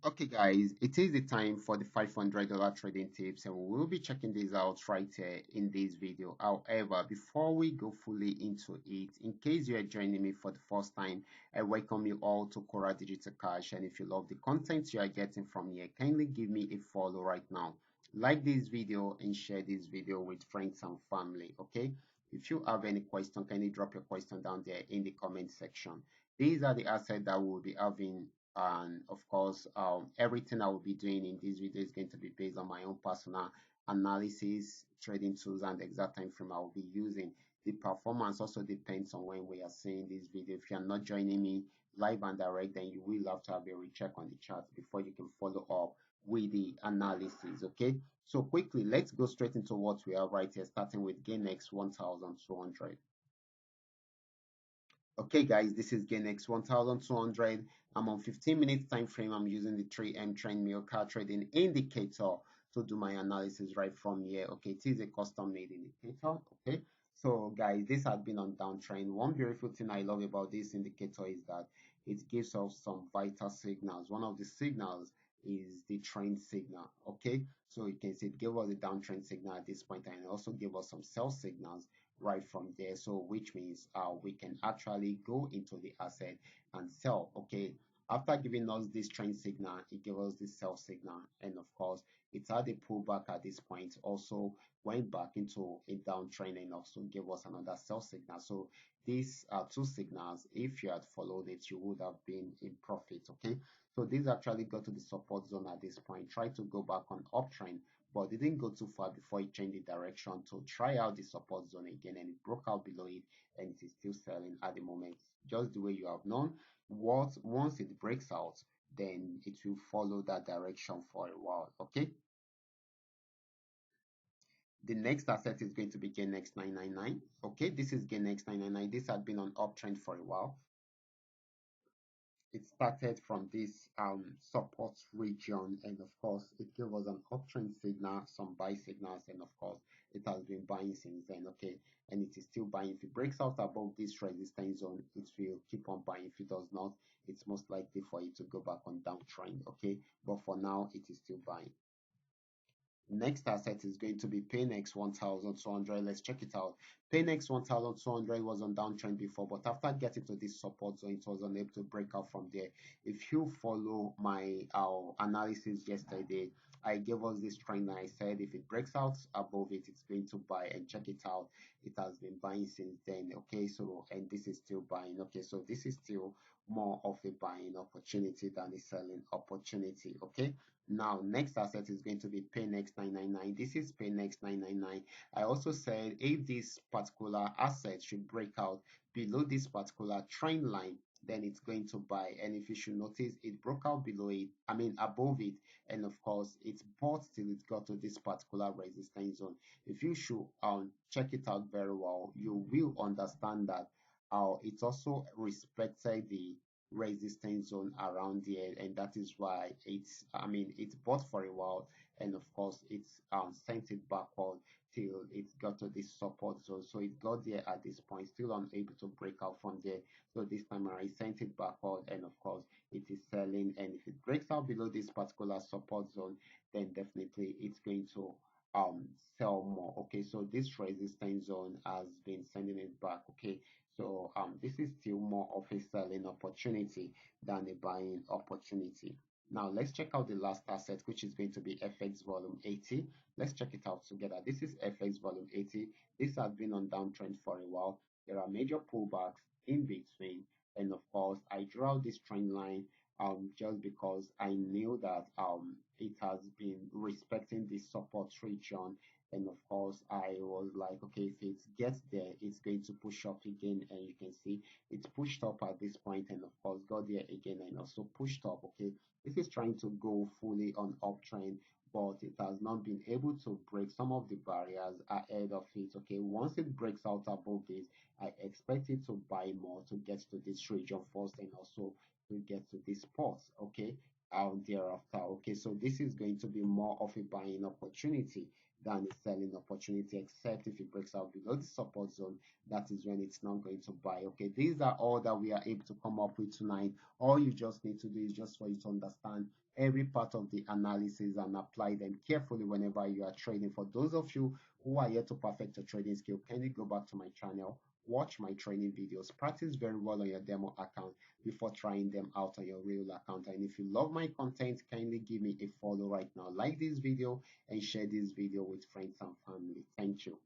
Okay, guys, it is the time for the $500 trading tips, and we will be checking these out right here in this video. However, before we go fully into it, in case you are joining me for the first time, I welcome you all to Qora Digital Cash. And if you love the content you are getting from here, kindly give me a follow right now. Like this video and share this video with friends and family. Okay, if you have any question, kindly drop your question down there in the comment section. These are the assets that we'll be having, and of course, everything I will be doing in this video is going to be based on my own personal analysis, trading tools, and the exact time frame I will be using. The performance also depends on when we are seeing this video. If you are not joining me live and direct, then you will have to have a recheck on the chart before you can follow up with the analysis. Okay, so quickly, let's go straight into what we have right here, starting with GainX 1200. Okay, guys, this is GainX 1200. I'm on 15 minutes time frame. I'm using the 3M trend meal car trading indicator to do my analysis right from here. Okay, it is a custom made indicator. Okay, so guys, this has been on downtrend. One beautiful thing I love about this indicator is that it gives us some vital signals. One of the signals is the trend signal. Okay, so you can see it gave us a downtrend signal at this point, and it also gave us some sell signals right from there. So which means we can actually go into the asset and sell. Okay, after giving us this trend signal, it gave us this sell signal, and of course it had a pullback at this point, also went back into a downtrend and also gave us another sell signal. So these are two signals. If you had followed it, you would have been in profit. Okay, so this actually got to the support zone at this point, try to go back on uptrend, but didn't go too far before it changed the direction to try out the support zone again, and it broke out below it, and it is still selling at the moment, just the way you have known. Once it breaks out, then it will follow that direction for a while. Okay, the next asset is going to be GainX 999. Okay, this is GainX 999. This had been on uptrend for a while. It started from this support region, and of course it gave us an uptrend signal, some buy signals, and of course it has been buying since then. Okay, and it is still buying. If it breaks out above this resistance zone, it will keep on buying. If it does not, it's most likely for it to go back on downtrend. Okay, but for now it is still buying. Next asset is going to be PayNext 1200. Let's check it out. PayNext 1200 was on downtrend before, but after getting to this support zone, it was unable to break out from there. If you follow my analysis yesterday, I gave us this trend and I said if it breaks out above it, it's going to buy, and check it out. It has been buying since then. Okay, so and this is still buying. Okay, so this is still more of a buying opportunity than a selling opportunity. Okay, now, next asset is going to be PayNext 999. This is PayNext 999. I also said if this particular asset should break out below this particular trend line, then it's going to buy. And if you should notice, it broke out below it, above it, and of course, it's bought till it got to this particular resistance zone. If you should check it out very well, you will understand that it also respected the resistance zone around here, and that is why it's bought for a while, and of course it's sent it backward till it got to this support zone. So it got there at this point, still unable to break out from there. So this time around, it sent it backward, and of course it is selling. And if it breaks out below this particular support zone, then definitely it's going to sell more. Okay, so this resistance zone has been sending it back. Okay, so this is still more of a selling opportunity than a buying opportunity. Now let's check out the last asset, which is going to be FX volume 80. Let's check it out together. This is FX volume 80. This has been on downtrend for a while. There are major pullbacks in between, and of course I drew out this trend line just because I knew that it has been respecting the support region, and of course I was like, okay, if it gets there, it's going to push up again, and you can see it's pushed up at this point, and of course got there again and also pushed up. Okay, this is trying to go fully on uptrend, but it has not been able to break some of the barriers ahead of it. Okay, once it breaks out above this, I expect it to buy more to get to this region first, and also we get to this spot, okay, out thereafter. Okay, so this is going to be more of a buying opportunity than a selling opportunity, except if it breaks out below the support zone, that is when it's not going to buy. Okay, these are all that we are able to come up with tonight. All you just need to do is just for you to understand every part of the analysis and apply them carefully whenever you are trading. For those of you who are yet to perfect your trading skill, kindly go back to my channel, watch my training videos, practice very well on your demo account before trying them out on your real account. And if you love my content, kindly give me a follow right now, like this video, and share this video with friends and family. Thank you.